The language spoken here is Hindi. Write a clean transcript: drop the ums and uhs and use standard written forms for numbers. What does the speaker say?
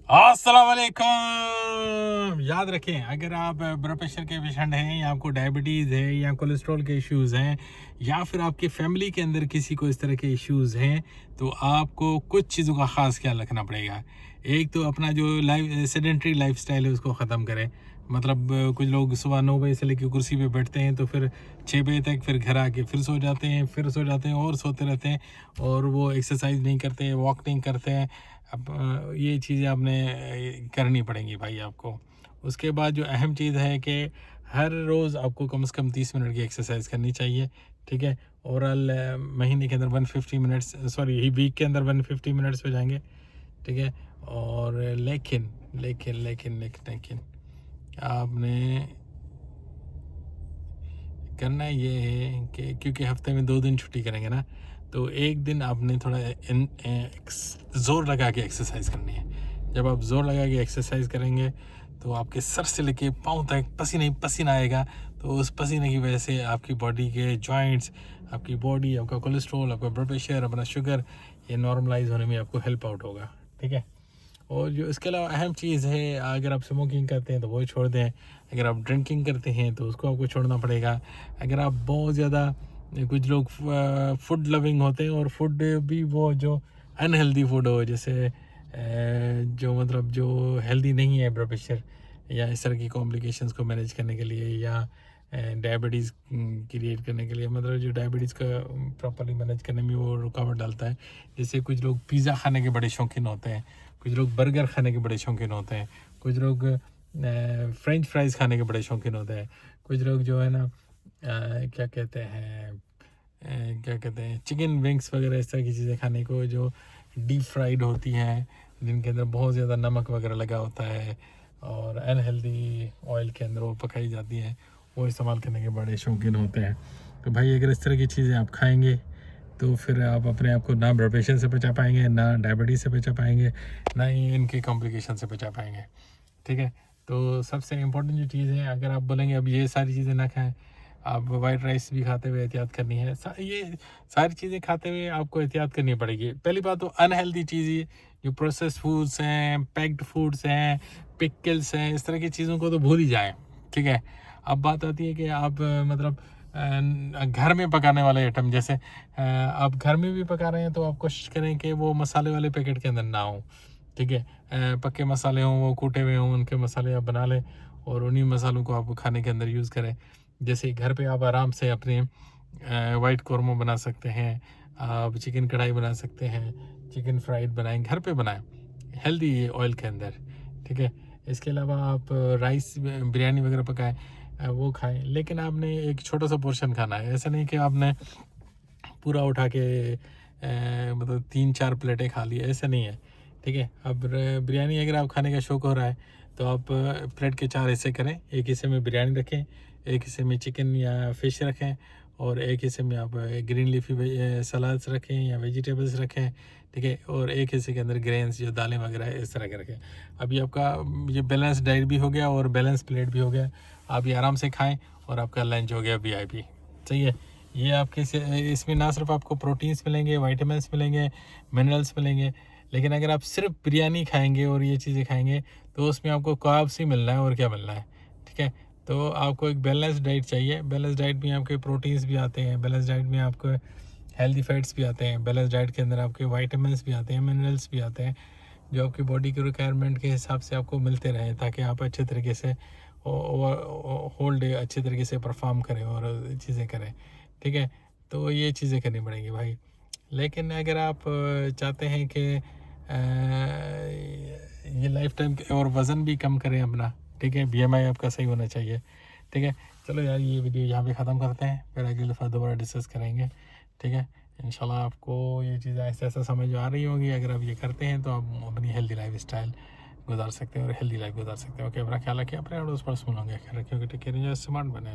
अस्सलाम वालेकुम। याद रखें, अगर आप ब्लड प्रेशर के पेशेंट हैं या आपको डायबिटीज़ है या कोलेस्ट्रॉल के इश्यूज़ हैं या फिर आपकी फैमिली के अंदर किसी को इस तरह के इश्यूज़ हैं, तो आपको कुछ चीज़ों का ख़ास ख्याल रखना पड़ेगा। एक तो अपना जो सेडेंटरी लाइफस्टाइल है उसको ख़त्म करें। मतलब कुछ लोग सुबह 9 बजे से लेकर कुर्सी पे बैठते हैं तो फिर 6 बजे तक, फिर घर आके फिर सो जाते हैं, फिर सो जाते हैं और सोते रहते हैं, और वो एक्सरसाइज नहीं करते, वॉक नहीं करते हैं। अब ये चीज़ें आपने करनी पड़ेंगी भाई आपको। उसके बाद जो अहम चीज़ है कि हर रोज़ आपको कम से कम 30 मिनट की एक्सरसाइज करनी चाहिए, ठीक है। ओवरऑल महीने के अंदर 150 मिनट्स, सॉरी वीक के अंदर 150 मिनट्स हो जाएंगे, ठीक है। और लेकिन लेकिन लेकिन लेकिन लेकिन आपने करना ये है कि क्योंकि हफ्ते में 2 दिन छुट्टी करेंगे ना, तो एक दिन आपने थोड़ा ज़ोर लगा के एक्सरसाइज करनी है। जब आप ज़ोर लगा के एक्सरसाइज करेंगे तो आपके सर से लेके पाँव तक पसीना ही पसीना आएगा। तो उस पसीने की वजह से आपकी बॉडी के जॉइंट्स, आपकी बॉडी, आपका कोलेस्ट्रॉल, आपका ब्लड प्रेशर, अपना शुगर, ये नॉर्मलाइज होने में आपको हेल्प आउट होगा, ठीक है। और जो इसके अलावा अहम चीज़ है, अगर आप स्मोकिंग करते हैं तो वो छोड़ दें। अगर आप ड्रिंकिंग करते हैं तो उसको आपको छोड़ना पड़ेगा। अगर आप बहुत ज़्यादा, कुछ लोग फूड लविंग होते हैं और फूड भी वो जो अनहेल्दी फूड हो, जैसे जो मतलब जो हेल्दी नहीं है ब्लड प्रेशर या इस तरह की कॉम्प्लिकेशंस को मैनेज करने के लिए या डायबिटीज़ क्रिएट करने के लिए, मतलब जो डायबिटीज़ का प्रॉपरली मैनेज करने में वो रुकावट डालता है। जैसे कुछ लोग पिज़्ज़ा खाने के बड़े शौकीन होते हैं, कुछ लोग बर्गर खाने के बड़े शौकीन होते हैं, कुछ लोग फ्रेंच फ्राइज़ खाने के बड़े शौकीन होते हैं, कुछ लोग जो है ना क्या कहते हैं चिकन विंग्स वगैरह इस तरह की चीज़ें खाने को, जो डीप फ्राइड होती हैं, जिनके अंदर बहुत ज़्यादा नमक वगैरह लगा होता है और अनहेल्दी ऑयल के अंदर वो पकाई जाती हैं, वो इस्तेमाल करने के बड़े शौकीन होते हैं। तो भाई अगर इस तरह की चीज़ें आप खाएंगे तो फिर आप अपने आप को ना ब्लड प्रेशर से बचा पाएंगे, ना डायबिटीज़ से बचा पाएंगे, ना ही इनके कॉम्प्लिकेशन से बचा पाएंगे, ठीक है। तो सबसे इम्पोर्टेंट जो चीज़ है, अगर आप बोलेंगे अब ये सारी चीज़ें ना खाएं, आप वाइट राइस भी खाते हुए एहतियात करनी है। ये सारी चीज़ें खाते हुए आपको एहतियात करनी पड़ेगी। पहली बात तो अनहेल्दी चीज़, जो प्रोसेस फूड्स हैं, पैक्ड फूड्स हैं, पिकल्स हैं, इस तरह की चीज़ों को तो भूल ही जाएं, ठीक है। अब बात आती है कि आप मतलब घर में पकाने वाले आइटम, जैसे आप घर में भी पका रहे हैं तो आप कोशिश करें कि वो मसाले वाले पैकेट के अंदर ना हो, ठीक है। पक्के मसाले हों, वो कूटे हुए हों, उनके मसाले आप बना लें और उन्हीं मसालों को आप खाने के अंदर यूज़ करें। जैसे घर पे आप आराम से अपने वाइट कौरमा बना सकते हैं, आप चिकन कढ़ाई बना सकते हैं, चिकन फ्राइड बनाएं, घर पे बनाएं हेल्दी ऑयल के अंदर, ठीक है। इसके अलावा आप राइस बिरयानी वगैरह पकाएं, वो खाएं, लेकिन आपने एक छोटा सा पोर्शन खाना है। ऐसा नहीं कि आपने पूरा उठा के मतलब 3-4 प्लेटें खा ली, ऐसा नहीं है, ठीक है। अब बिरयानी अगर आप खाने का शौक़ हो रहा है तो आप प्लेट के 4 हिस्से करें। एक हिस्से में बिरयानी रखें, एक हिस्से में चिकन या फ़िश रखें और एक हिस्से में आप ग्रीन लीफी सलाद्स रखें या वेजिटेबल्स रखें, ठीक है। और एक हिस्से के अंदर ग्रेन्स, जो दालें वगैरह है, इस तरह के रखें। अभी आपका ये बैलेंस डाइट भी हो गया और बैलेंस प्लेट भी हो गया। आप ये आराम से खाएं और आपका लंच हो गया वीआईपी, सही है। ये आपके इसमें ना सिर्फ आपको प्रोटीन्स मिलेंगे, विटामिन्स मिलेंगे, मिनरल्स मिलेंगे, लेकिन अगर आप सिर्फ बिरयानी खाएंगे और ये चीज़ें खाएंगे तो उसमें आपको कार्ब्स ही मिलना है और क्या मिलना है, ठीक है। तो आपको एक बैलेंस डाइट चाहिए। बैलेंस डाइट में आपके प्रोटीन्स भी आते हैं, बैलेंस डाइट में आपको हेल्दी फैट्स भी आते हैं, बैलेंस डाइट के अंदर आपके विटामिन्स भी आते हैं, मिनरल्स भी आते हैं, जो आपकी बॉडी के रिक्वायरमेंट के हिसाब से आपको मिलते रहें, ताकि आप अच्छे तरीके से होल डे अच्छे तरीके से परफॉर्म करें और चीज़ें करें, ठीक है। तो ये चीज़ें करनी पड़ेंगी भाई। लेकिन अगर आप चाहते हैं कि ये लाइफ टाइम और वज़न भी कम करें अपना, ठीक है, बीएमआई आपका सही होना चाहिए, ठीक है। चलो यार, ये वीडियो यहाँ पे ख़त्म करते हैं, फिर अगली दफ़ा दोबारा डिस्कस करेंगे, ठीक है। इंशाल्लाह आपको ये चीज़ें ऐसा ऐसा समझ आ रही होंगी। अगर आप ये करते हैं तो आप अपनी हेल्दी लाइफ स्टाइल गुजार सकते हैं और हेल्दी लाइफ गुजार सकते हैं। ओके, अपना ख्याल रखिए, अपने अड़ोस पड़ोस में लोगों का ख्याल रखिए। टेक केयर, स्मार्ट बने।